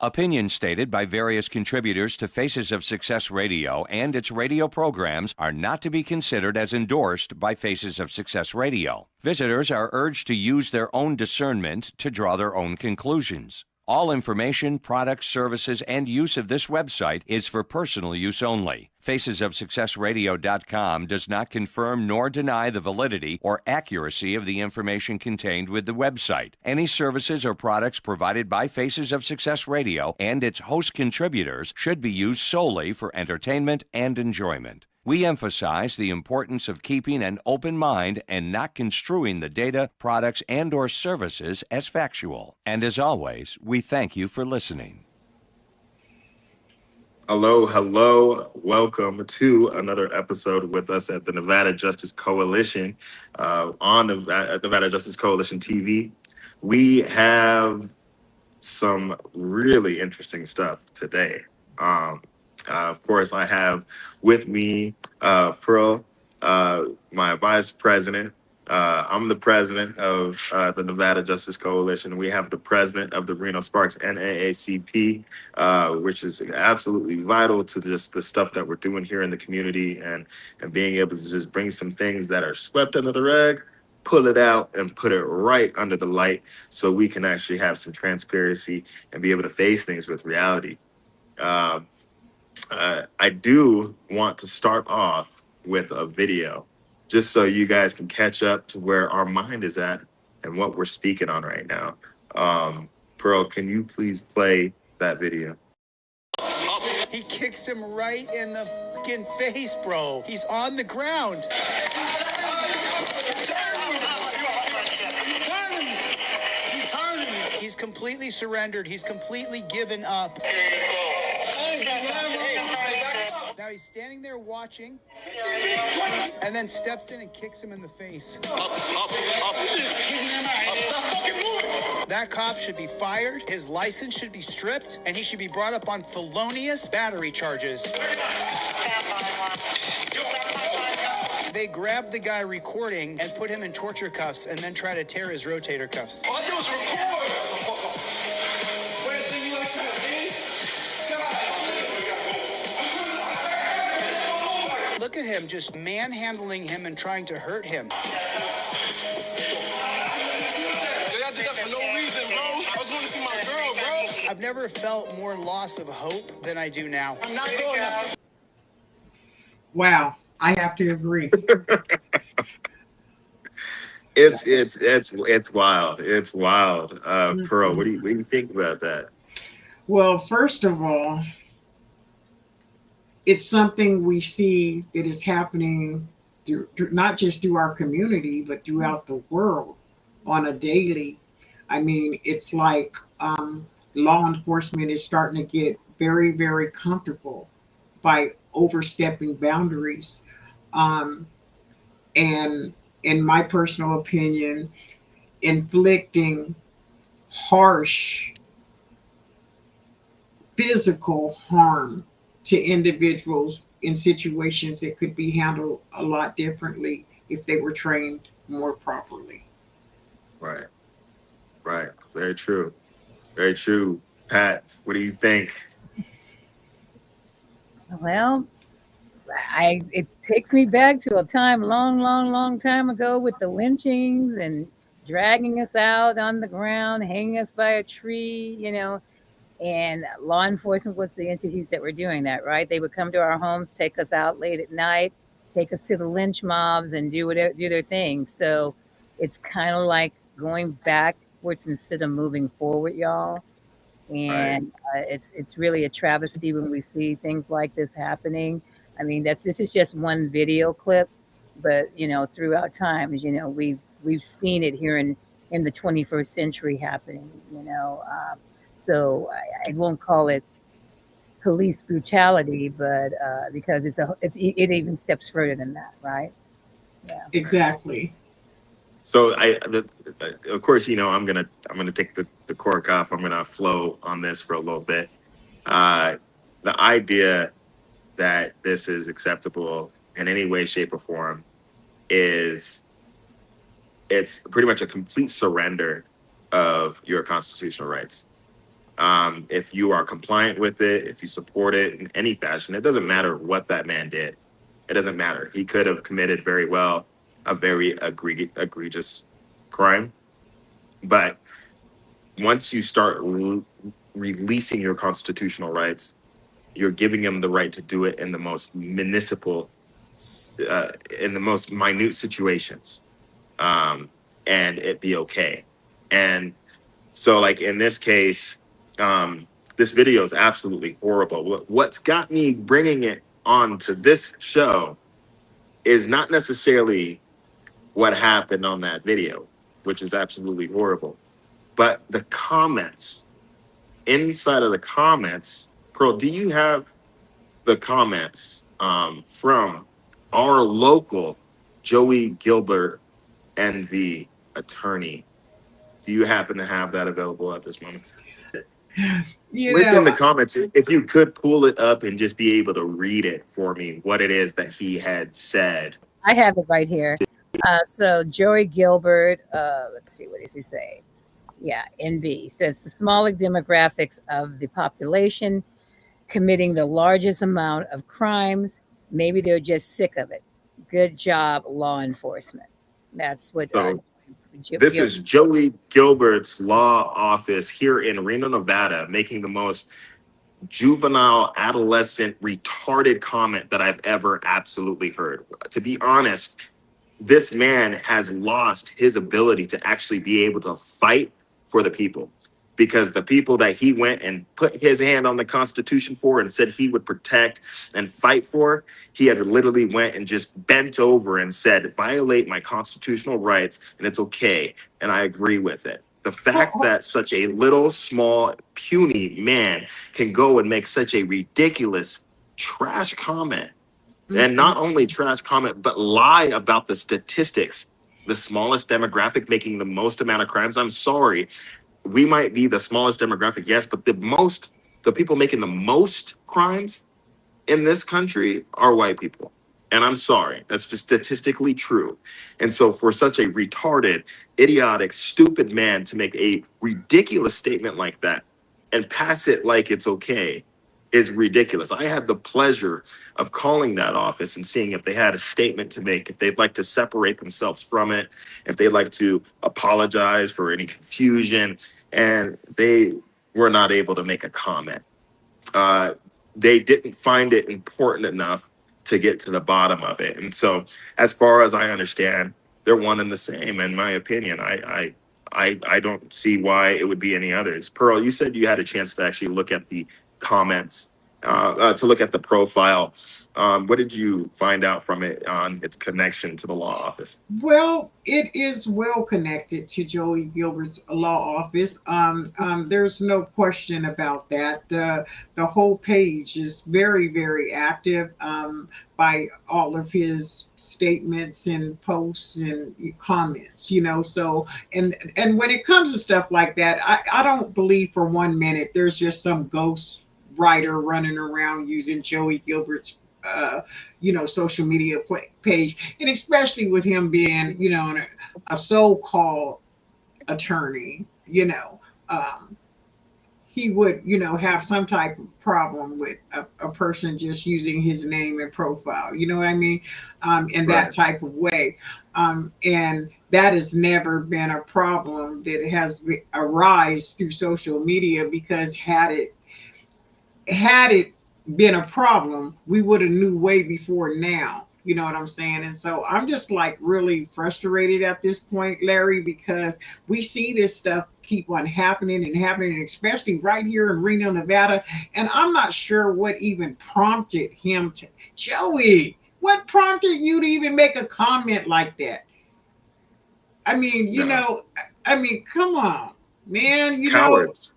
Opinions stated by various contributors to Faces of Success Radio and its radio programs are not to be considered as endorsed by Faces of Success Radio. Visitors are urged to use their own discernment to draw their own conclusions. All information, products, services, and use of this website is for personal use only. FacesOfSuccessRadio.com does not confirm nor deny the validity or accuracy of the information contained with the website. Any services or products provided by Faces of Success Radio and its host contributors should be used solely for entertainment and enjoyment. We emphasize the importance of keeping an open mind and not construing the data, products, and/or services as factual. And as always, we thank you for listening. Hello. Welcome to another episode with us at the Nevada Justice Coalition on the Nevada Justice Coalition TV. We have some really interesting stuff today. Of course, I have with me Pearl, my vice president. I'm the president of the Nevada Justice Coalition. We have the president of the Reno-Sparks NAACP, which is absolutely vital to just the stuff that we're doing here in the community and being able to just bring some things that are swept under the rug, pull it out and put it right under the light so we can actually have some transparency and be able to face things with reality. I do want to start off with a video just so you guys can catch up to where our mind is at and what we're speaking on right now. Pearl, can you please play that video? He kicks him right in the fucking face, bro. He's on the ground. He's completely surrendered. He's completely given up. Now he's standing there watching, and then steps in and kicks him in the face. That cop should be fired, his license should be stripped, and he should be brought up on felonious battery charges. They grabbed the guy recording and put him in torture cuffs and then try to tear his rotator cuffs. Look at him just manhandling him and trying to hurt him. Y'all did that for no reason, bro. I was going to see my girl, bro. I've never felt more loss of hope than I do now. I'm not going out. Wow, I have to agree. It's wild. It's wild. Pearl, what do you think about that? Well, first of all, it's something we see that is happening through, not just through our community, but throughout the world on a daily. I mean, it's like law enforcement is starting to get very, very comfortable by overstepping boundaries. And in my personal opinion, inflicting harsh physical harm to individuals in situations that could be handled a lot differently if they were trained more properly. Right. Very true. Pat, what do you think? Well, it takes me back to a time long time ago with the lynchings and dragging us out on the ground, hanging us by a tree, and law enforcement was the entities that were doing that, right? They would come to our homes, take us out late at night, take us to the lynch mobs and do their thing. So it's kind of like going backwards instead of moving forward, y'all. And it's really a travesty when we see things like this happening. I mean, this is just one video clip, but throughout times, we've seen it here in the 21st century happening. So I won't call it police brutality, but because it even steps further than that, right? Yeah. Exactly. So of course, I'm gonna take the cork off. I'm gonna flow on this for a little bit. The idea that this is acceptable in any way, shape, or form it's pretty much a complete surrender of your constitutional rights. If you are compliant with it, if you support it in any fashion, it doesn't matter what that man did. It doesn't matter. He could have committed very well a very egregious crime. But once you start releasing your constitutional rights, you're giving him the right to do it in the most in the most minute situations, and it be okay. And so, like in this case, this video is absolutely horrible. What's got me bringing it on to this show is not necessarily what happened on that video, which is absolutely horrible, but the comments. Inside of the comments, Pearl, do you have the comments from our local Joey Gilbert NV attorney? Do you happen to have that available at this moment? You Within know, the comments, if you could pull it up and just be able to read it for me, what it is that he had said. I have it right here. So Joey Gilbert, let's see, what does he say? Yeah, NV says the smaller demographics of the population committing the largest amount of crimes. Maybe they're just sick of it. Good job, law enforcement. That's what So this is Joey Gilbert's law office here in Reno, Nevada, making the most juvenile, adolescent, retarded comment that I've ever absolutely heard. To be honest, this man has lost his ability to actually be able to fight for the people, because the people that he went and put his hand on the Constitution for and said he would protect and fight for, he had literally went and just bent over and said, violate my constitutional rights and it's okay. And I agree with it. The fact that such a little, small, puny man can go and make such a ridiculous trash comment, and not only trash comment, but lie about the statistics. The smallest demographic making the most amount of crimes. I'm sorry. We might be the smallest demographic, yes, but the people making the most crimes in this country are white people. And I'm sorry, that's just statistically true. And so for such a retarded, idiotic, stupid man to make a ridiculous statement like that and pass it like it's okay is ridiculous. I had the pleasure of calling that office and seeing if they had a statement to make, if they'd like to separate themselves from it, if they'd like to apologize for any confusion, and they were not able to make a comment. They didn't find it important enough to get to the bottom of it. And so, as far as I understand, they're one and the same. In my opinion, I don't see why it would be any others. Pearl, you said you had a chance to actually look at the comments, to look at the profile. What did you find out from it on its connection to the law office? well, it is well connected to Joey Gilbert's law office. There's no question about that. The whole page is very, very active, by all of his statements and posts and comments. So and when it comes to stuff like that, I don't believe for 1 minute there's just some ghost writer running around using Joey Gilbert's social media page, and especially with him being, a so-called attorney, he would, have some type of problem with a person just using his name and profile, you know what I mean? In that type of way. And that has never been a problem that has arisen through social media, because had it been a problem, we would have knew way before now. You know what I'm saying? And so I'm just like really frustrated at this point, Larry, because we see this stuff keep on happening and happening, especially right here in Reno, Nevada. And I'm not sure what even prompted him to, Joey, what prompted you to even make a comment like that? I mean, come on, man, Cowards.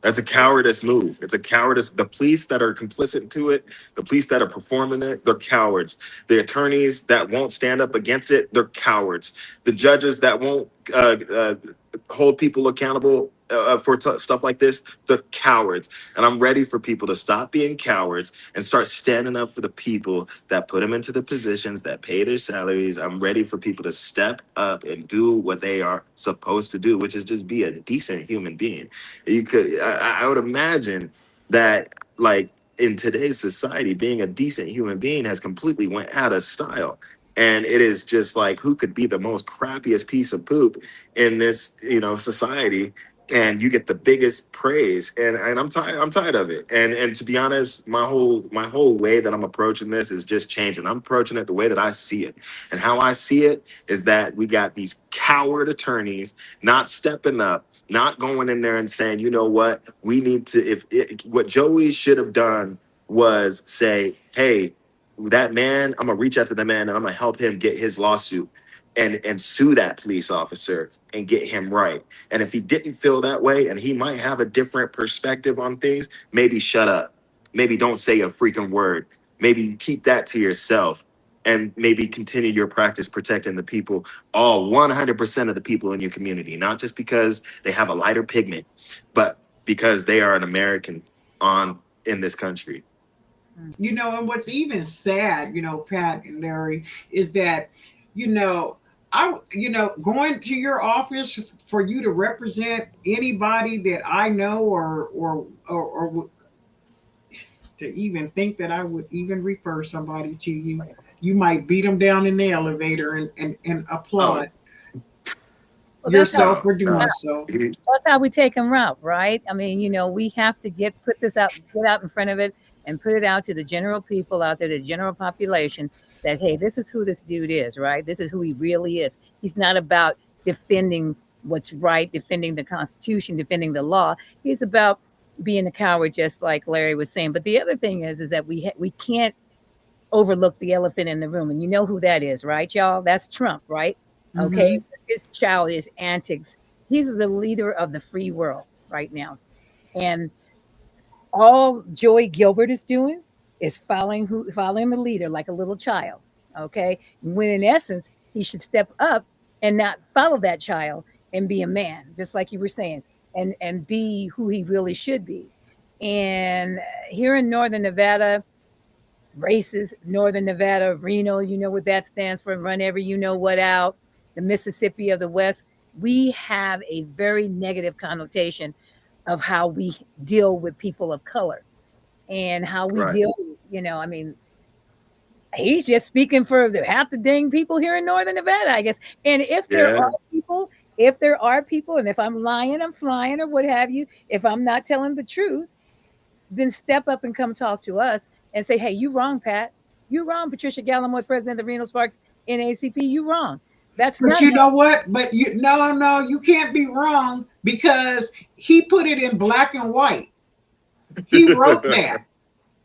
That's a cowardice move. It's a cowardice. The police that are complicit to it, the police that are performing it, they're cowards. The attorneys that won't stand up against it, they're cowards. The judges that won't hold people accountable, stuff like this, the cowards. And I'm ready for people to stop being cowards and start standing up for the people that put them into the positions, that pay their salaries. I'm ready for people to step up and do what they are supposed to do, which is just be a decent human being. I would imagine that, like, in today's society, being a decent human being has completely went out of style. And it is just like, who could be the most crappiest piece of poop in this, society, and you get the biggest praise. And I'm tired of it. And to be honest, my whole way that I'm approaching this is just changing. I'm approaching it the way that I see it. And how I see it is that we got these coward attorneys not stepping up, not going in there and saying, you know what, we need to, what Joey should have done was say, hey, that man, I'm gonna reach out to the man and I'm gonna help him get his lawsuit and sue that police officer and get him right. And if he didn't feel that way and he might have a different perspective on things, maybe shut up. Maybe don't say a freaking word. Maybe keep that to yourself and maybe continue your practice protecting the people, all 100% of the people in your community, not just because they have a lighter pigment, but because they are an American in this country. And what's even sad, Pat and Larry, is that, going to your office for you to represent anybody that I know, or to even think that I would even refer somebody to you, you might beat them down in the elevator and applaud yourself for doing so. That's how we take them out, right? I mean, we have to get out in front of it and put it out to the general people out there, the general population, that, hey, this is who this dude is, right? This is who he really is. He's not about defending what's right, defending the Constitution, defending the law. He's about being a coward, just like Larry was saying. But the other thing is that we can't overlook the elephant in the room. And you know who that is, right, y'all? That's Trump, right? Okay. Mm-hmm. His childish antics. He's the leader of the free world right now. And all Joey Gilbert is doing is following the leader like a little child. Okay. When in essence, he should step up and not follow that child and be a man, just like you were saying, and be who he really should be. And here in Northern Nevada, races, Northern Nevada, Reno, you know what that stands for, run every you know what out, the Mississippi of the West, we have a very negative connotation of how we deal with people of color and how we deal, I mean, he's just speaking for half the dang people here in Northern Nevada, I guess. And if there are people, and if I'm lying, I'm flying or what have you, if I'm not telling the truth, then step up and come talk to us and say, hey, you wrong, Pat. You wrong, Patricia Gallimore, president of the Reno-Sparks NAACP. You wrong. But you know what? But no, you can't be wrong, because he put it in black and white. He wrote that.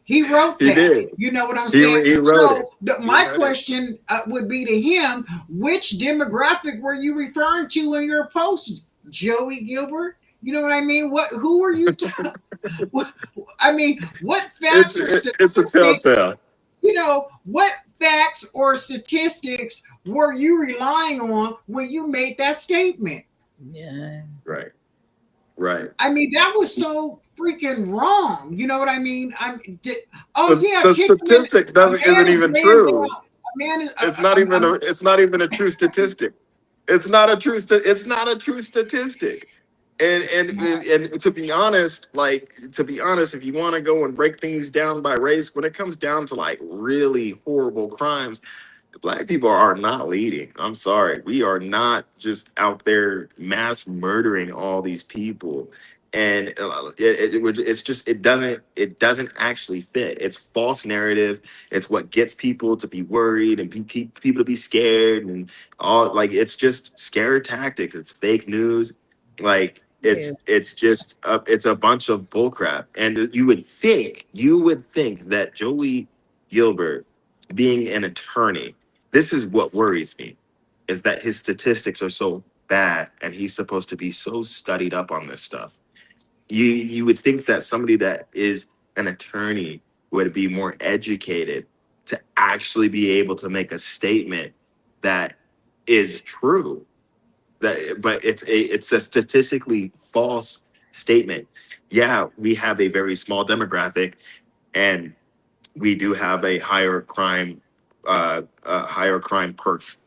He Did. You know what I'm saying? He wrote my question would be to him: which demographic were you referring to in your post, Joey Gilbert? You know what I mean? Who are you? I mean, what facts or statistics? It's a telltale. What facts or statistics were you relying on when you made that statement? Yeah. Right. I mean, that was so freaking wrong. You know what I mean? The statistic isn't even true. It's not even a true statistic. It's not a true statistic. And to be honest, if you want to go and break things down by race, when it comes down to like really horrible crimes, Black people are not leading. I'm sorry. We are not just out there mass murdering all these people. And it doesn't actually fit. It's false narrative. It's what gets people to be worried and keep people to be scared and all. Like, it's just scare tactics. It's fake news. Like, it's just it's a bunch of bullcrap. And you would think that Joey Gilbert, being an attorney, this is what worries me, is that his statistics are so bad and he's supposed to be so studied up on this stuff. You would think that somebody that is an attorney would be more educated to actually be able to make a statement that is true. But it's a statistically false statement. Yeah, we have a very small demographic, and we do have a higher crime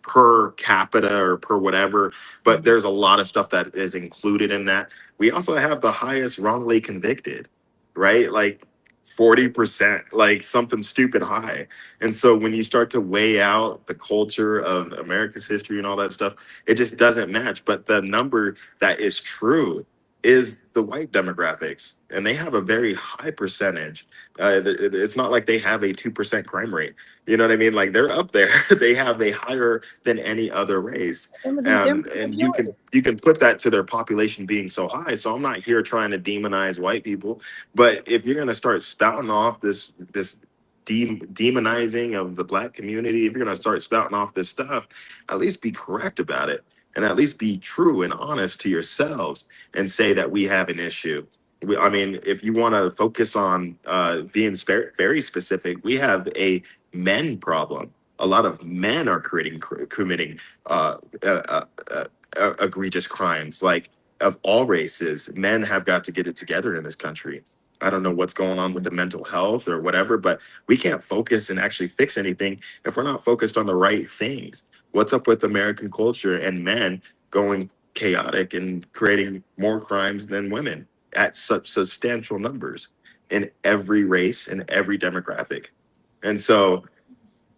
per capita or per whatever, but there's a lot of stuff that is included in that. We also have the highest wrongly convicted, right? Like 40%, like something stupid high. And so when you start to weigh out the culture of America's history and all that stuff, it just doesn't match. But the number that is true is the white demographics, and they have a very high percentage. It's not like they have a 2% crime rate. You know what I mean? Like they're up there. They have a higher than any other race, and you can put that to their population being so high. So I'm not here trying to demonize white people, but if you're gonna start spouting off this demonizing of the black community, if you're gonna start spouting off this stuff, at least be correct about it, and at least be true and honest to yourselves, and say that we have an issue. I mean, if you want to focus on being very specific, we have a men problem. A lot of men are committing egregious crimes, like of all races. Men have got to get it together in this country. I don't know what's going on with the mental health or whatever, but we can't focus and actually fix anything if we're not focused on the right things. What's up with American culture and men going chaotic and creating more crimes than women at such substantial numbers in every race and every demographic? And so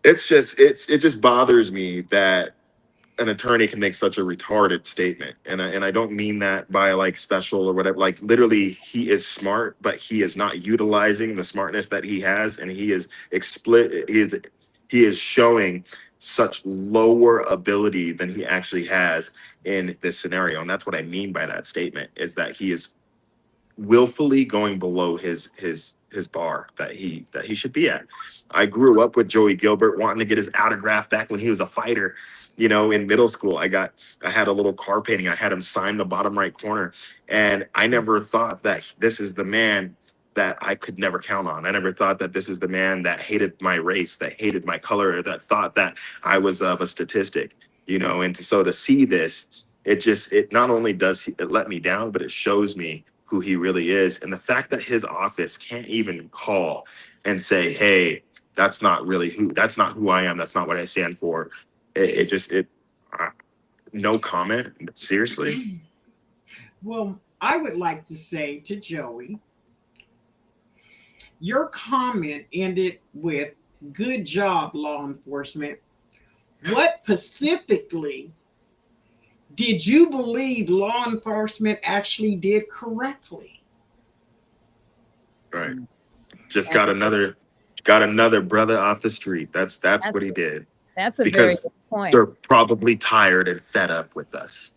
it just bothers me that an attorney can make such a retarded statement, and I don't mean that by like special or whatever. Like literally, he is smart, but he is not utilizing the smartness that he has, and he is he is showing such lower ability than he actually has in this scenario. And that's what I mean by that statement, is that he is willfully going below his bar that he should be at. I grew up with Joey Gilbert wanting to get his autograph back when he was a fighter. You know, in middle school, I had a little car painting. I had him sign the bottom right corner, and I never thought that this is the man that I could never count on. I never thought that this is the man that hated my race, that hated my color, that thought that I was of a statistic. You know, and so to see this, it not only does it let me down, but it shows me who he really is. And the fact that his office can't even call and say, hey, that's not who I am. That's not what I stand for. No comment. Seriously. Well, I would like to say to Joey, your comment ended with good job, law enforcement. What specifically did you believe law enforcement actually did correctly? Right. Just got another brother off the street. That's what he did. That's a very Because good point. they're probably tired and fed up with us.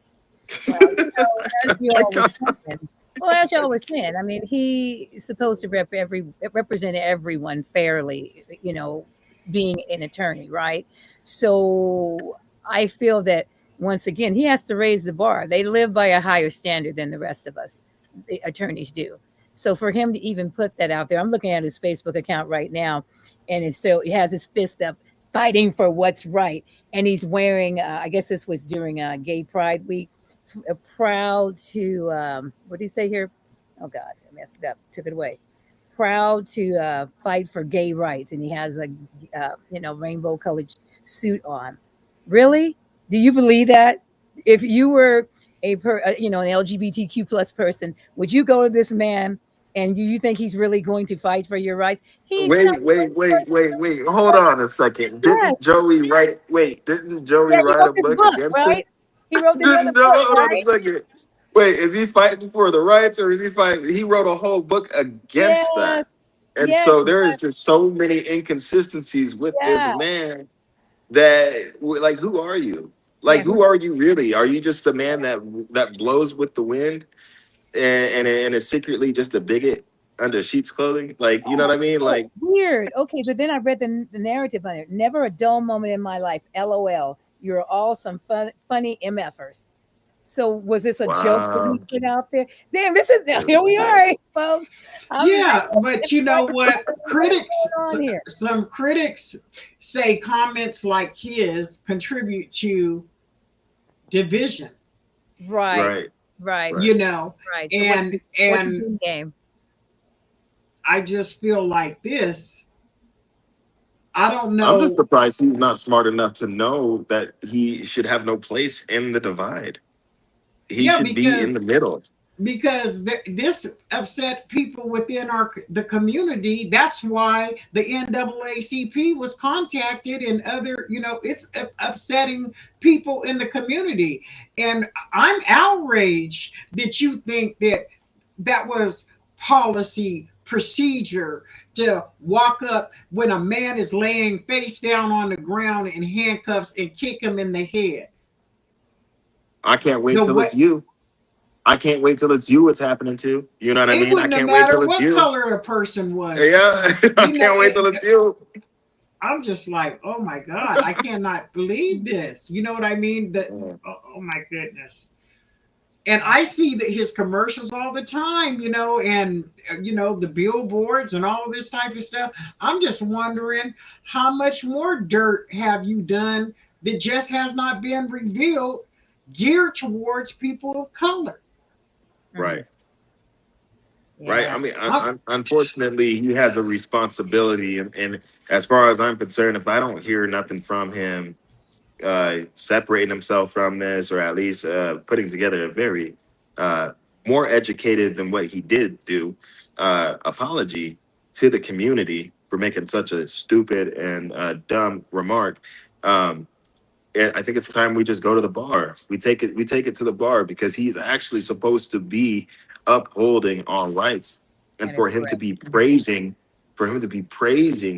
Well, as y'all were saying, I mean, he is supposed to represent everyone fairly, you know, being an attorney, right? So I feel that once again, he has to raise the bar. They live by a higher standard than the rest of us, the attorneys do. So for him to even put that out there, I'm looking at his Facebook account right now, and he has his fist up, fighting for what's right. And he's wearing, I guess this was during Gay Pride Week, proud to, what did he say here? Oh God, I messed it up, took it away. Proud to fight for gay rights. And he has a, rainbow colored suit on. Really? Do you believe that? If you were an LGBTQ plus person, would you go to this man and do you think he's really going to fight for your rights? Wait. Hold on a second. Didn't Joey write a book against right? it? He wrote the other book, Hold on a right? second. Wait, is he fighting for the rights, or is he fighting? He wrote a whole book against that. And so there is just so many inconsistencies with this man that, like, who are you? Like, who are you really? Are you just the man that blows with the wind and is secretly just a bigot under sheep's clothing? Like, you know what I mean? Like, weird. Okay, but then I read the narrative on it. Never a dull moment in my life. LOL. You're all some funny MFers. So was this a joke that he put out there? Damn, here we are, folks. But you know what? Some critics say comments like his contribute to division. Right. Right. Right. Right. you know, Right. So and what's his and end game? I just feel like this. I don't I'm just know. surprised he's not smart enough to know that he should have no place in the divide. He Yeah, should be in the middle. because this upset people within the community. That's why the NAACP was contacted, and other, it's upsetting people in the community. And I'm outraged that you think that that was policy procedure to walk up when a man is laying face down on the ground in handcuffs and kick him in the head. I can't wait The till what it's you. I can't wait till it's you. It's happening to. You know what I It mean? I wouldn't have can't wait till mattered it's what you. color the person was. Yeah, I You know, can't wait till it's you. I'm just like, oh my God, I cannot believe this. You know what I mean? Oh my goodness. And I see that his commercials all the time, and the billboards and all this type of stuff. I'm just wondering, how much more dirt have you done that just has not been revealed, geared towards people of color? Right. Right. Yeah. I mean, I'm, unfortunately, he has a responsibility, and as far as I'm concerned, if I don't hear nothing from him, separating himself from this, or at least putting together a very more educated than what he did do apology to the community for making such a stupid and dumb remark. Um, I think it's time we just go to the bar. We take it to the bar, because he's actually supposed to be upholding our rights. And That is for him to correct. be praising,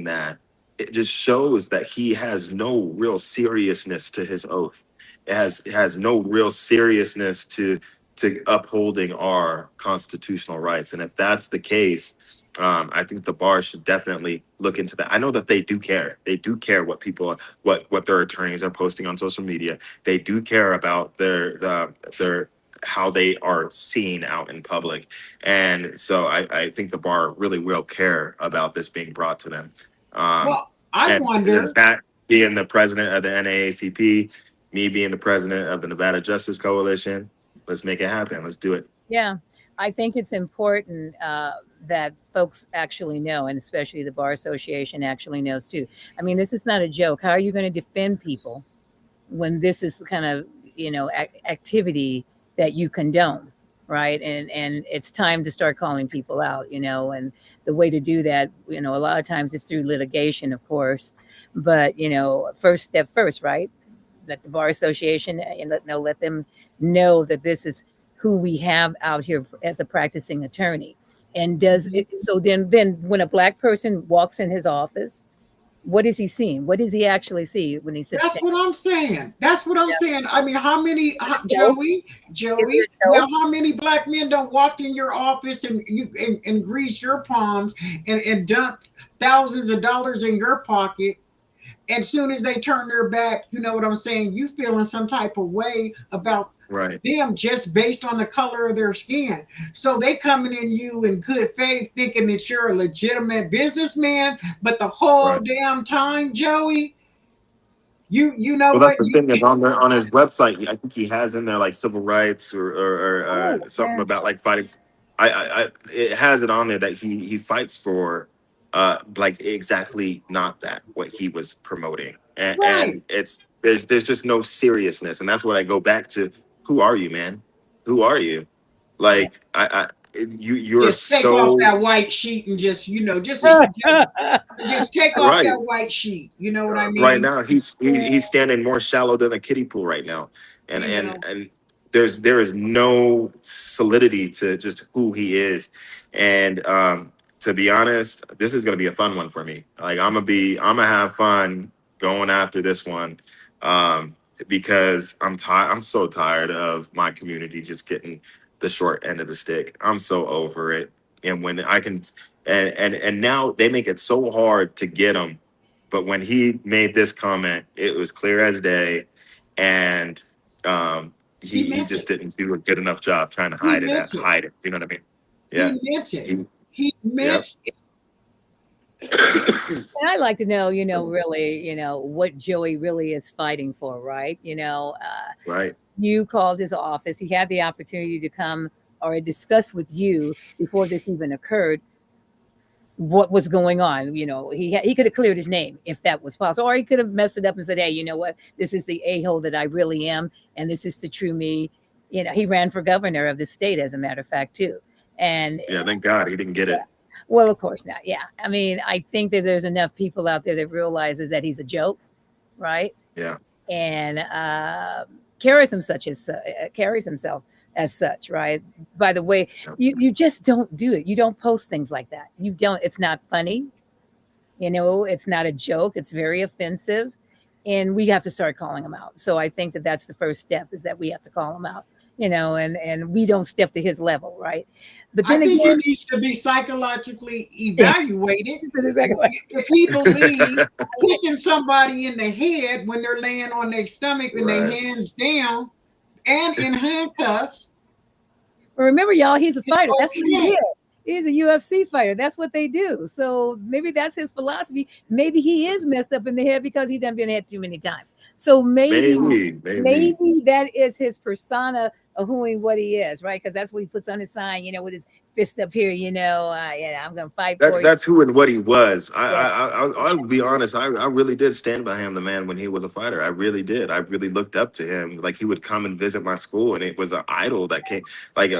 that, it just shows that he has no real seriousness to his oath. It has no real seriousness to upholding our constitutional rights. And if that's the case, I think the bar should definitely look into that. I know that they do care. They do care what people, what their attorneys are posting on social media. They do care about their how they are seen out in public. And so I think the bar really will care about this being brought to them. Um, well, I and then wonder. Pat being the president of the NAACP, me being the president of the Nevada Justice Coalition, let's make it happen. Let's do it. Yeah, I think it's important that folks actually know, and especially the Bar Association actually knows too. I mean, this is not a joke. How are you going to defend people when this is the kind of activity that you condone, right? And it's time to start calling people out, and the way to do that, a lot of times it's through litigation, of course, but first step first, right? Let the Bar Association and let them know that this is who we have out here as a practicing attorney. And does it, so then when a black person walks in his office, what is he seeing? What does he actually see when he sits That's down? what I'm saying. That's what I'm saying. I mean, how many, Joke? Is Joey? it a Now, joke? how many black men don't walk in your office and grease your palms and dump thousands of dollars in your pocket? And soon as they turn their back, you know what I'm saying? You feeling some type of way about Right. them just based on the color of their skin. So they coming in you in good faith, thinking that you're a legitimate businessman, but the whole Right. damn time, Joey, you know Well, that's what? the thing, is on his website, I think he has in there like civil rights, or Oh, something yeah. about like fighting. It has it on there that he fights for like exactly not that what he was promoting, Right. and it's there's just no seriousness, and that's what I go back to. Who are you, man? Who are you? Yeah. Like you're Just take off so that white sheet and just, just take off right. that white sheet. You know what I Right mean? now he's standing more shallow than a kiddie pool right now, and You know. there is no solidity to just who he is. And to be honest, this is gonna be a fun one for me. Like I'm gonna have fun going after this one, because I'm tired. I'm so tired of my community just getting the short end of the stick. I'm so over it. And when I can, and now they make it so hard to get him, but when he made this comment, it was clear as day, and He he meant just it. didn't do a good enough job trying to He hide it. meant it. Hide it. You know what I mean? Yeah. He meant it. He, He yep. meant it. And I'd like to know, really, what Joey really is fighting for, right? Right. You called his office. He had the opportunity to come or discuss with you before this even occurred what was going on. He could have cleared his name if that was possible, or he could have messed it up and said, "Hey, you know what? This is the a-hole that I really am, and this is the true me." He ran for governor of the state, as a matter of fact, too. And Yeah, thank God he didn't get it. well, of course not. Yeah, I mean, I think that there's enough people out there that realizes that he's a joke, right? Yeah. And carries himself as such, right? By the way, you just don't do it. You don't post things like that. You don't. It's not funny. It's not a joke. It's very offensive, and we have to start calling them out. So I think that that's the first step, is that we have to call them out. And we don't step to his level, right? But then I think again, he needs to be psychologically evaluated. exactly. If he believes kicking somebody in the head when they're laying on their stomach and their hands down and in handcuffs. Well, remember, y'all, he's a fighter. That's what he is. He's a UFC fighter. That's what they do. So maybe that's his philosophy. Maybe he is messed up in the head because he's done been hit too many times. So maybe that is his persona of who and what he is, right? Because that's what he puts on his sign, with his fist up here, I'm going to fight for you. That's who and what he was. I'll be honest. I really did stand behind the man when he was a fighter. I really did. I really looked up to him. Like, he would come and visit my school, and it was an idol that came. Like,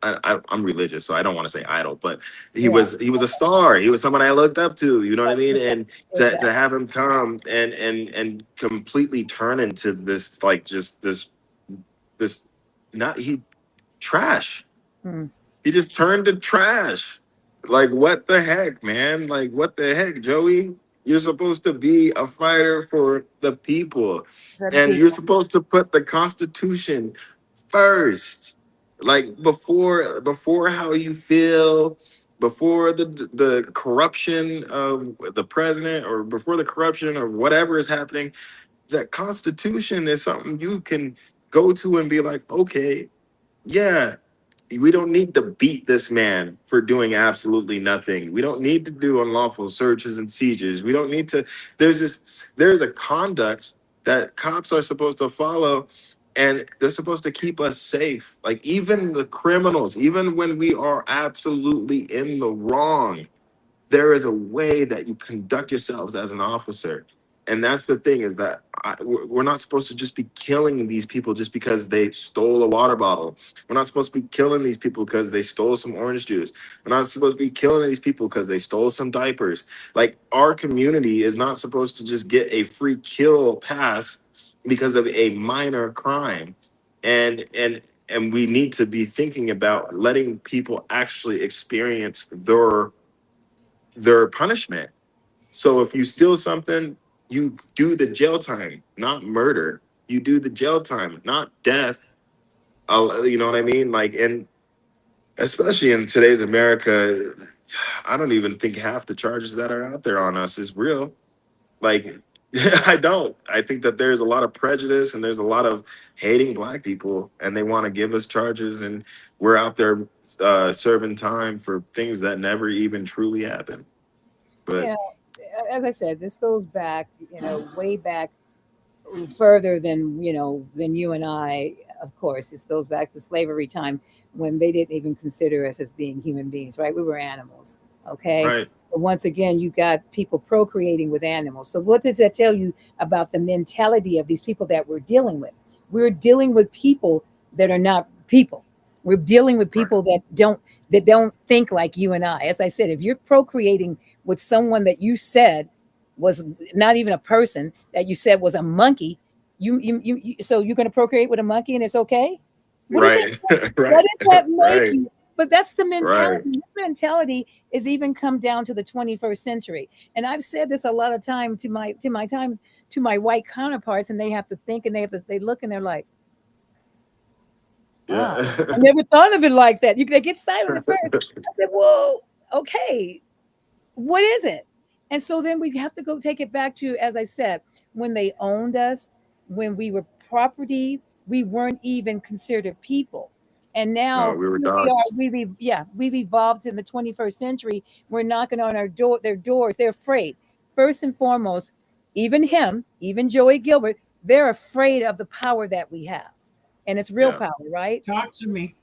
I'm religious, so I don't want to say idol, but he was a star. He was someone I looked up to. You know what I mean? And to have him come and completely turn into this, like, just this trash. He just turned to trash. Like, what the heck, man? Like, what the heck, Joey? You're supposed to be a fighter for the people. And you're supposed to put the Constitution first. Like, before how you feel, before the corruption of the president, or before the corruption of whatever is happening. That Constitution is something you can go to and be like, okay, yeah, we don't need to beat this man for doing absolutely nothing. We don't need to do unlawful searches and seizures. We don't need to. There's a conduct that cops are supposed to follow, and they're supposed to keep us safe. Like, even the criminals, even when we are absolutely in the wrong, there is a way that you conduct yourselves as an officer. And that's the thing, is that we're not supposed to just be killing these people just because they stole a water bottle. We're not supposed to be killing these people because they stole some orange juice. We're not supposed to be killing these people because they stole some diapers. Like, our community is not supposed to just get a free kill pass because of a minor crime. And we need to be thinking about letting people actually experience their punishment. So if you steal something, you do the jail time, not murder. You do the jail time, not death. You know what I mean? Like, and especially in today's America, I don't even think half the charges that are out there on us is real. Like, I don't. I think that there's a lot of prejudice, and there's a lot of hating Black people, and they want to give us charges, and we're out there serving time for things that never even truly happened. But as I said, this goes back, way back, further than you and I. Of course, this goes back to slavery time, when they didn't even consider us as being human beings, right? We were animals. Okay. Right. But once again, you got people procreating with animals. So what does that tell you about the mentality of these people that we're dealing with? We're dealing with people that are not people. We're dealing with people that don't think like you and I. As I said, if you're procreating with someone that you said was not even a person, that you said was a monkey, so you're going to procreate with a monkey and it's okay? What right. What does that make Right. you? But that's the mentality. Right. This mentality is even come down to the 21st century. And I've said this a lot of time to my white counterparts, and they have to think, and they look, and they're like, wow, I never thought of it like that. They get silent at first. I said, well, okay, what is it? And so then we have to go take it back to, as I said, when they owned us, when we were property, we weren't even considered people. And now we were here we are. dogs. We've evolved in the 21st century. We're knocking on their doors. They're afraid. First and foremost, even Joey Gilbert, they're afraid of the power that we have. and it's real Yeah. power, right? Talk to me.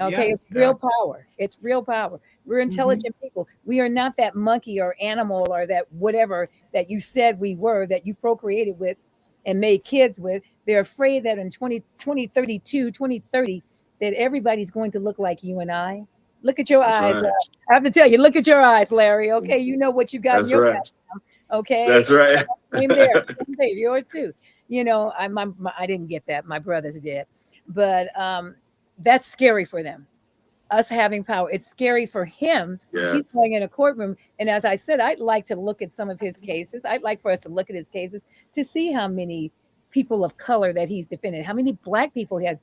Okay, Yeah. it's Yeah. real power. It's real power. We're Hmm. intelligent people. We are not that monkey or animal or that whatever that you said we were, that you procreated with and made kids with. They're afraid that in 2030, that everybody's going to look like you and I. Look at your That's eyes. right. I have to tell you, look at your eyes, Larry. Okay, you know what you got in That's your right. okay. That's right. Same there. Same there. Yours too. I didn't get that. My brothers did. But that's scary for them, us having power. It's scary for him. Yeah. He's going in a courtroom. And as I said, I'd like to look at some of his cases. I'd like for us to look at his cases to see how many people of color that he's defended, how many black people he has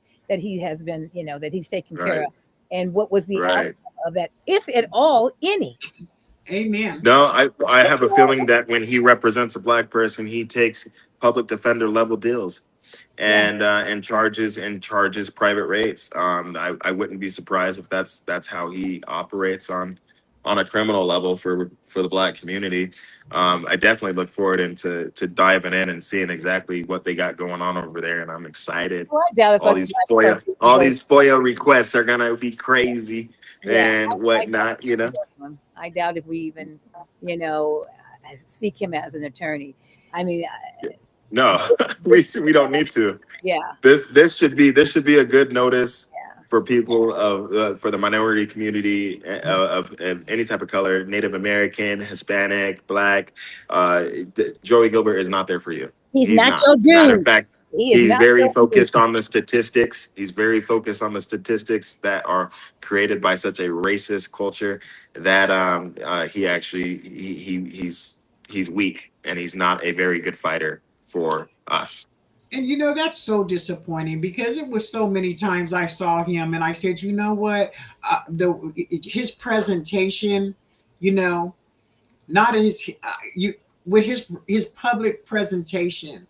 been, that he's taken care Right. of. And what was the Right. outcome of that, if at all, any. Amen. No, I have a feeling that when he represents a black person, he takes public defender level deals Yeah. and charges private rates. I wouldn't be surprised if that's how he operates on a criminal level for the black community. I definitely look forward into to diving in and seeing exactly what they got going on over there, and I'm excited. Well, I doubt if All us these black FOIA folks even all go. these FOIA requests are gonna be crazy Yeah, and I doubt whatnot. if we go to him. I doubt if we even, you know, seek him as an attorney. I mean, No, we this, we don't need to. yeah, This should be a good notice yeah. for people for the minority community of any type of color, Native American, Hispanic, Black. Joey Gilbert is not there for you. He's He's not not. your Matter of dude. fact, He is he's not very your focused dude. on the statistics. He's very focused on the statistics that are created by such a racist culture that he actually he's weak and he's not a very good fighter for us. And that's so disappointing because it was so many times I saw him and I said, you know what, his presentation, you know, not his you with his public presentation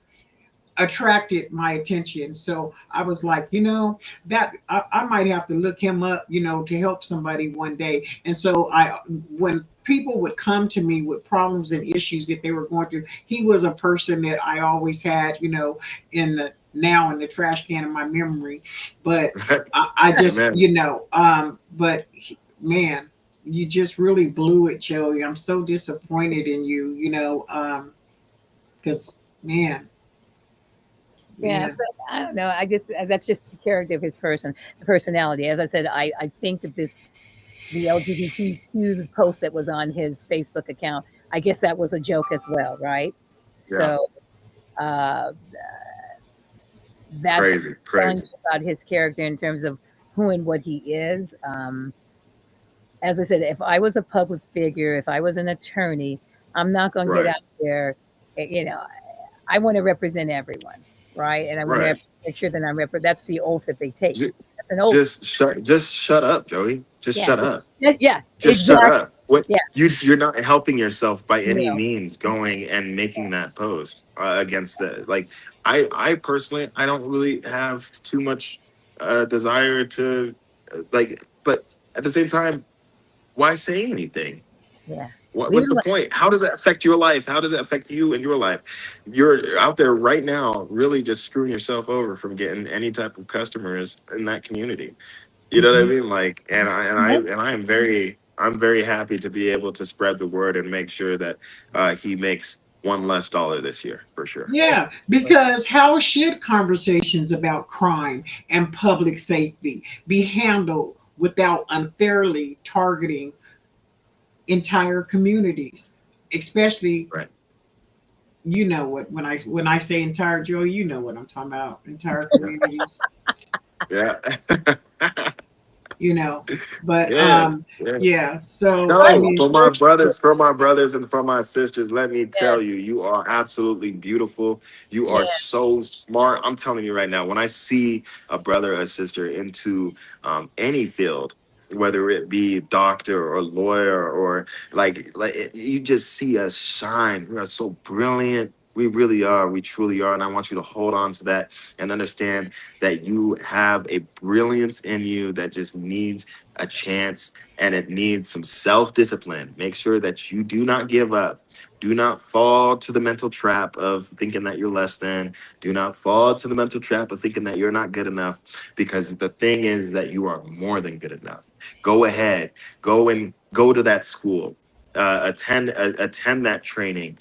attracted my attention. So I was like, that I might have to look him up, to help somebody one day. And so when people would come to me with problems and issues that they were going through, he was a person that I always had, in the trash can of my memory. But I just, Amen. man, you just really blew it, Joey. I'm so disappointed in you, because man, Yeah, man. but I don't know. I just that's just the character of his the personality. As I said, I think that the LGBTQ post that was on his Facebook account, I guess that was a joke as well, right? Yeah, So uh, that's crazy, telling crazy. you about his character in terms of who and what he is. As I said, if I was a public figure, if I was an attorney, I'm not going to get Right, out there. You know, I want to represent everyone, right? And I want to right. make sure that I'm That's the oath that they take. Ju- That's an oath. just shut up, Joey. Just Yeah, shut up. yeah, Just shut exactly. up. What Yeah, you're not helping yourself by any no, means going and making that post against the like. I personally I don't really have too much desire to but at the same time, why say anything? yeah. Leave What's it the alone. point? How does that affect your life? How does that affect you and your life? You're out there right now, really just screwing yourself over from getting any type of customers in that community. You know what I Mhm. mean? Like, I'm very happy to be able to spread the word and make sure that he makes one less dollar this year for sure. Yeah, because how should conversations about crime and public safety be handled without unfairly targeting entire communities? Especially, Right. when I say entire, Joe, you know what I'm talking about. Entire communities, Yeah. you know. But Yeah. Yeah. yeah. So I I No, think mean, for my brothers and for my sisters, let me yes, tell you, you are absolutely beautiful. You are yes, so smart. I'm telling you right now, when I see a brother or sister into any field, whether it be doctor or lawyer or you just see us shine. We are so brilliant. We really are. We truly are. And I want you to hold on to that and understand that you have a brilliance in you that just needs a chance, and it needs some self discipline. Make sure that you do not give up. Do not fall to the mental trap of thinking that you're less than. Do not fall to the mental trap of thinking that you're not good enough, because the thing is that you are more than good enough. Go ahead, go to that school. Attend that training,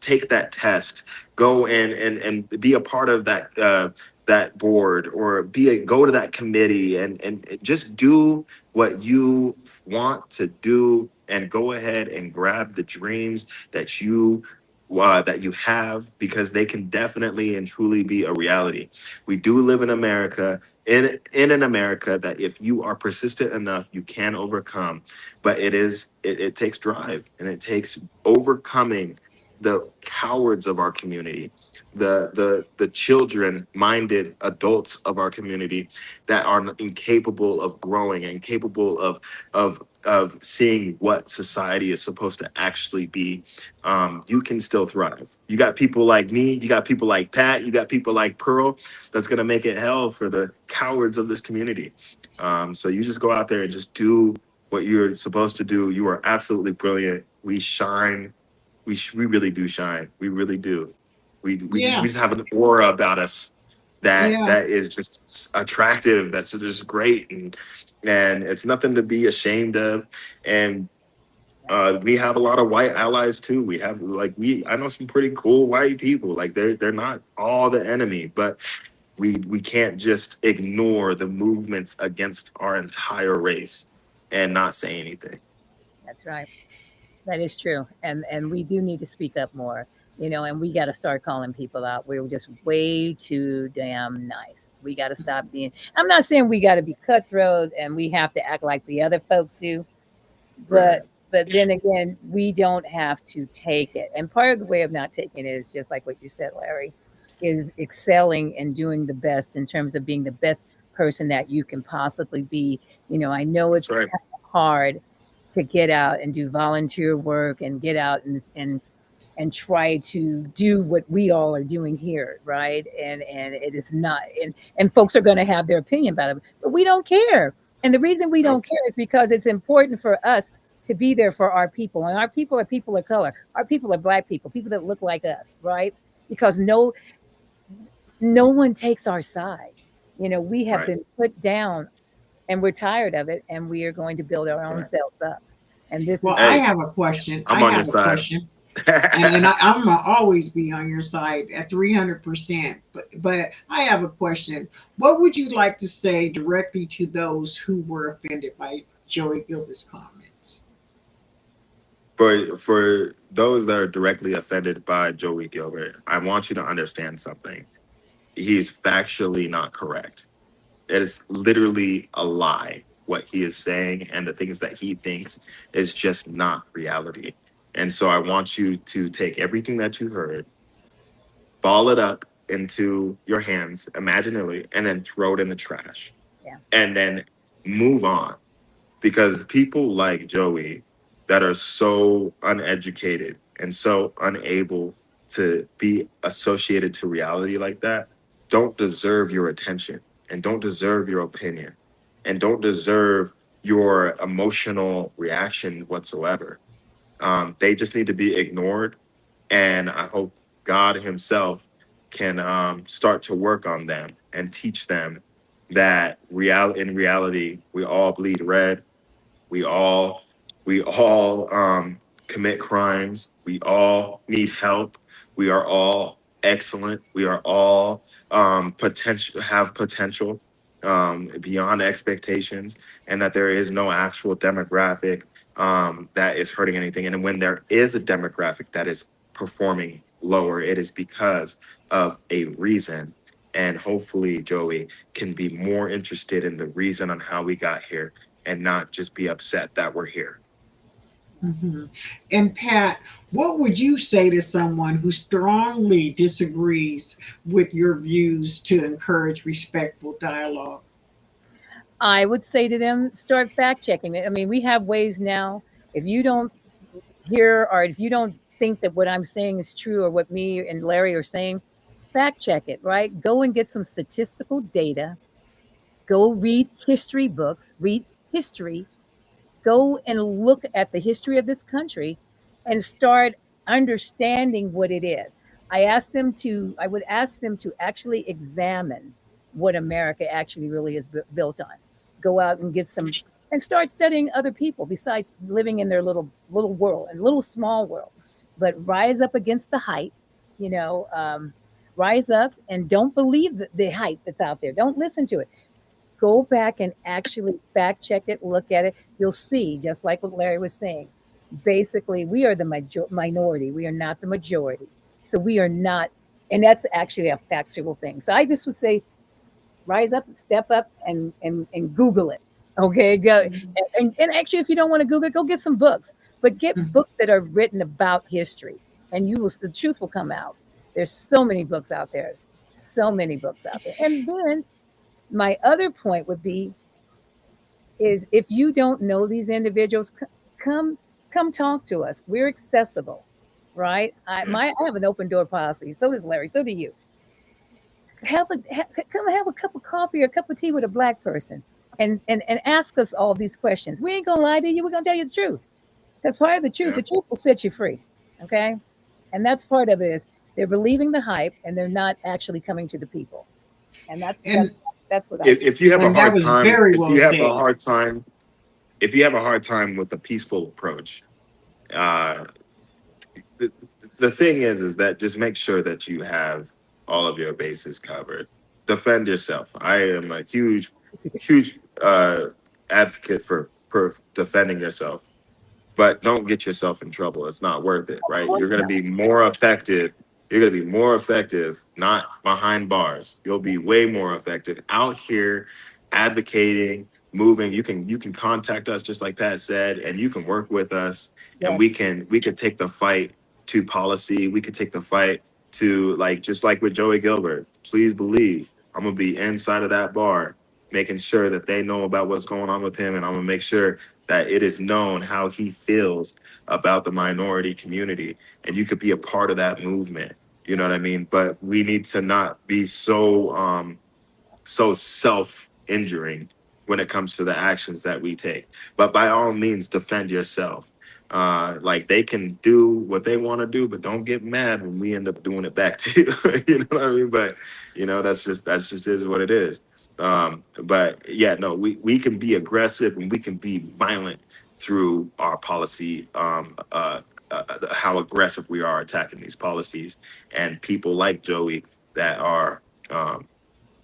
take that test, go in and be a part of that board, or go to that committee, and just do what you want to do, and go ahead and grab the dreams that you have, because they can definitely and truly be a reality. We do live in America, in an America that if you are persistent enough, you can overcome. But it takes drive, and it takes overcoming the cowards of our community, the children minded adults of our community that are incapable of growing, and capable of seeing what society is supposed to actually be. You can still thrive. You got people like me, you got people like Pat, you got people like Pearl, that's going to make it hell for the cowards of this community. So you just go out there and just do what you're supposed to do. You are absolutely brilliant. We shine. We really do shine. We really do. We Yeah, just have an aura about us that yeah, that is just attractive. That's just great, and it's nothing to be ashamed of. And we have a lot of white allies too. We have I know some pretty cool white people. Like they're not all the enemy, but we can't just ignore the movements against our entire race and not say anything. That's right. That is true. And we do need to speak up more, and we got to start calling people out. We're just way too damn nice. We got to stop being, I'm not saying we got to be cutthroat and we have to act like the other folks do, Right. but then again, we don't have to take it. And part of the way of not taking it is just like what you said, Larry, is excelling and doing the best in terms of being the best person that you can possibly be. I know That's it's right. hard to get out and do volunteer work and get out and try to do what we all are doing here, right? And it is not, and folks are going to have their opinion about it, but we don't care. And the reason we Nope. don't care is because it's important for us to be there for our people, and our people are people of color. Our people are Black people that look like us, right? Because no one takes our side. We have Right. been put down, and we're tired of it, and we are going to build our That's own right. selves up. And this well, is I Hey, have a question. I'm on your side. I'm gonna always be on your side at 300%. But I have a question. What would you like to say directly to those who were offended by Joey Gilbert's comments? For those that are directly offended by Joey Gilbert, I want you to understand something. He's factually not correct. It is literally a lie. What he is saying and the things that he thinks is just not reality. And so I want you to take everything that you heard, ball it up into your hands imaginarily, and then throw it in the trash, yeah, and then move on. Because people like Joey that are so uneducated and so unable to be associated to reality like that don't deserve your attention, and don't deserve your opinion, and don't deserve your emotional reaction whatsoever. They just need to be ignored, and I hope God Himself can start to work on them and teach them that in reality we all bleed red. We all commit crimes. We all need help. We are all excellent. We are all potential beyond expectations, and that there is no actual demographic that is hurting anything. And when there is a demographic that is performing lower, it is because of a reason. And hopefully, Joey can be more interested in the reason on how we got here, and not just be upset that we're here. Hmm. And Pat, what would you say to someone who strongly disagrees with your views to encourage respectful dialogue? I would say to them, start fact checking it. I mean, we have ways now. If you don't hear, or if you don't think that what I'm saying is true or what me and Larry are saying, fact check it, right? Go and get some statistical data. Go read history books, read history, go and look at the history of this country and start understanding what it is. I would ask them to actually examine what America actually really is built on. Go out and get some and start studying other people besides living in their little world, a little small world. But rise up against the hype, you know, rise up and don't believe the hype that's out there. Don't listen to it. Go back and actually fact check it, look at it. You'll see, just like what Larry was saying, basically, we are the minority. We are not the majority. So we are not, and that's actually a factual thing. So I just would say, rise up, step up, and Google it. Okay, go and actually, if you don't want to Google it, go get some books, but get books that are written about history, and the truth will come out. There's so many books out there, so many books out there, and then my other point would be is if you don't know these individuals, come come talk to us. We're accessible, right? I have an open door policy. So does Larry. So do you. Come have a cup of coffee or a cup of tea with a black person, and ask us all these questions. We ain't gonna lie to you. We're gonna tell you the truth. That's part of the truth. Yeah. The truth will set you free. Okay, and that's part of it is they're believing the hype and they're not actually coming to the people. And And that's what I If you have a and that hard was time, very if well you have a said. hard time, if you have a hard time with the peaceful approach, uh, the, the thing is that just make sure that you have all of your bases covered. Defend yourself. I am a huge advocate for defending yourself, but don't get yourself in trouble. It's not worth it, Of right? You're course going to not. be more effective. You're going to be more effective, not behind bars. You'll be way more effective out here advocating, moving. You can contact us just like Pat said, and you can work with us, and we Yes. can we can take the fight to policy. We could take the fight to like just like with Joey Gilbert. Please believe I'm gonna be inside of that bar, making sure that they know about what's going on with him, and I'm gonna make sure that it is known how he feels about the minority community, and you could be a part of that movement. You know what I mean? But we need to not be so self-injuring when it comes to the actions that we take. But by all means, defend yourself. Like they can do what they want to do, but don't get mad when we end up doing it back to you. You know what I mean? But that's just is what it is. But yeah, no, we can be aggressive and we can be violent through our policy. How aggressive we are attacking these policies and people like Joey that are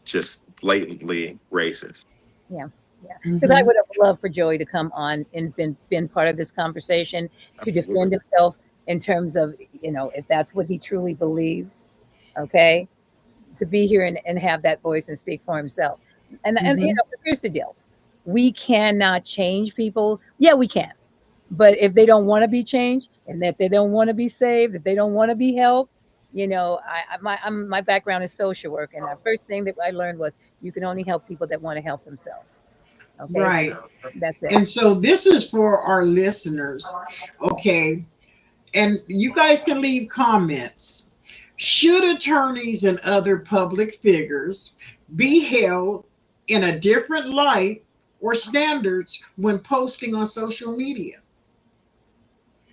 just blatantly racist. Yeah. Yeah. Because I Hmm. would have loved for Joey to come on and been part of this conversation to defend Absolutely. himself in terms of, if that's what he truly believes. Okay. To be here and have that voice and speak for himself. And Hmm. here's the deal. We cannot change people. Yeah, we can. But if they don't want to be changed, and if they don't want to be saved, if they don't want to be helped, my background is social work, and the first thing that I learned was you can only help people that want to help themselves. Okay, Right. that's it. And so this is for our listeners. Okay. And you guys can leave comments. Should attorneys and other public figures be held in a different light or standards when posting on social media?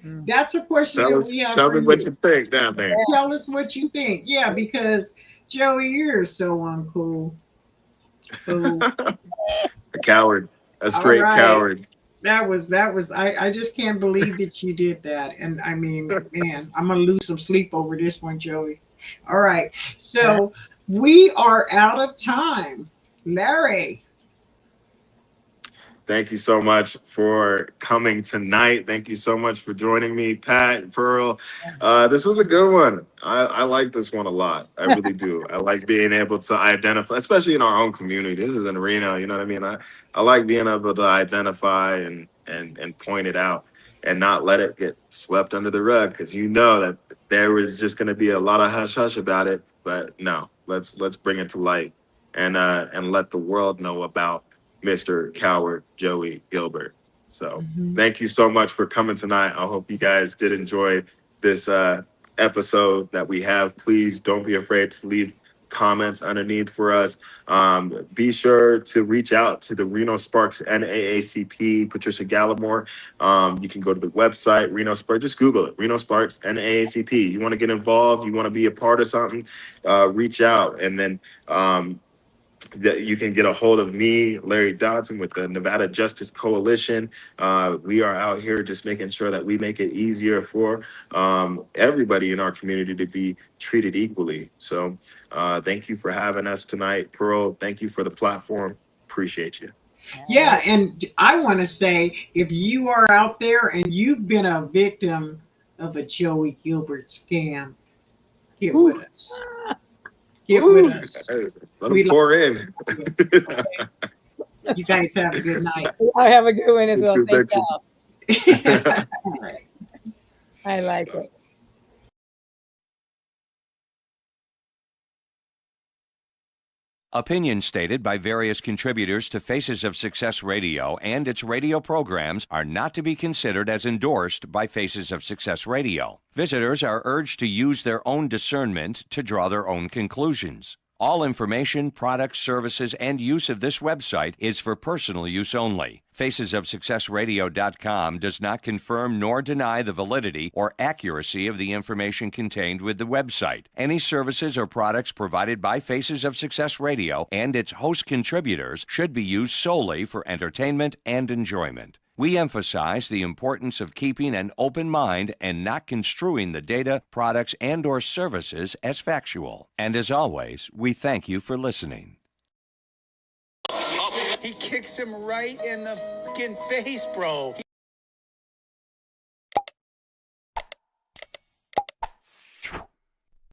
Mm. That's a question Tell that us, we have tell for me what you. you think down there. Tell us what you think. Yeah, because Joey, you're so uncool. Cool. A coward, a All straight right. coward. That was I just can't believe that you did that. And I mean, man, I'm gonna lose some sleep over this one, Joey. All right. So we are out of time. Larry. Thank you so much for coming tonight. Thank you so much for joining me, Pat, Pearl. This was a good one. I like this one a lot. I really do. I like being able to identify, especially in our own community. This is in Reno, you know what I mean? I like being able to identify and point it out and not let it get swept under the rug because you know that there was just going to be a lot of hush hush about it. But no, let's bring it to light and let the world know about Mr. Coward Joey Gilbert. So Mhm. thank you so much for coming tonight. I hope you guys did enjoy this episode that we have, please don't be afraid to leave comments underneath for us. Be sure to reach out to the Reno-Sparks NAACP, Patricia Gallimore. You can go to the website, Reno-Sparks, just Google it, Reno-Sparks NAACP. You want to get involved, you want to be a part of something, reach out. And then that you can get a hold of me, Larry Dodson, with the Nevada Justice Coalition. We are out here just making sure that we make it easier for everybody in our community to be treated equally. So thank you for having us tonight, Pearl. Thank you for the platform. Appreciate you. Yeah, and I want to say, if you are out there and you've been a victim of a Joey Gilbert scam, get with us. Get with us. Let them pour in. Okay. You guys have a good night. I have a good one as well. Thank y'all. All right. I like it. Opinions stated by various contributors to Faces of Success Radio and its radio programs are not to be considered as endorsed by Faces of Success Radio. Visitors are urged to use their own discernment to draw their own conclusions. All information, products, services, and use of this website is for personal use only. FacesOfSuccessRadio.com does not confirm nor deny the validity or accuracy of the information contained with the website. Any services or products provided by Faces of Success Radio and its host contributors should be used solely for entertainment and enjoyment. We emphasize the importance of keeping an open mind and not construing the data, products, and/or services as factual. And as always, we thank you for listening. He kicks him right in the fucking face, bro.